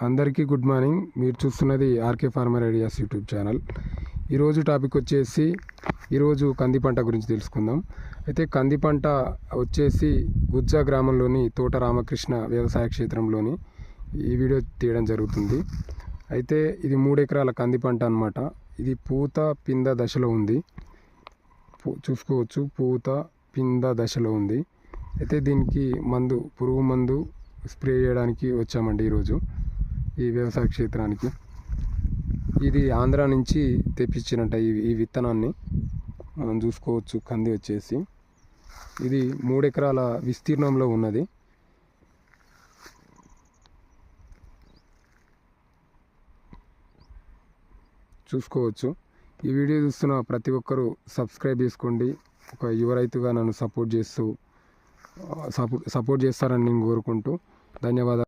అందరికీ good morning. మీరు చూస్తున్నది RK farmer ideas YouTube channel. ఈరోజు టాపిక్ వచ్చేసి ఈరోజు కంది పంట గురించి తెలుసుకుందాం. అయితే కంది పంట వచ్చేసి గుజ్జా గ్రామంలోని తోట రామకృష్ణ వ్యవసాయ క్షేత్రంలోని ఈ వీడియో తీయడం జరుగుతుంది. అయితే ఇది 3 ఎకరాల కంది పంట అన్నమాట. ఇది పూత పింద దశలో ఉంది. చూసుకోవచ్చు, పూత పింద దశలో ఉంది. అయితే దీనికి పురుగు మందు స్ప్రే చేయడానికి వచ్చామండి ఈరోజు ఈ వ్యవసాయ క్షేత్రానికి. ఇది ఆంధ్ర నుంచి తెప్పించినట్ట ఈ విత్తనాన్ని మనం చూసుకోవచ్చు. కంది వచ్చేసి ఇది 3 ఎకరాల విస్తీర్ణంలో ఉన్నది. చూసుకోవచ్చు. ఈ వీడియో చూస్తున్న ప్రతి ఒక్కరూ సబ్స్క్రైబ్ చేసుకోండి. ఒక యువ రైతుగా నన్ను సపోర్ట్ చేస్తారని నేను కోరుకుంటూ ధన్యవాదాలు.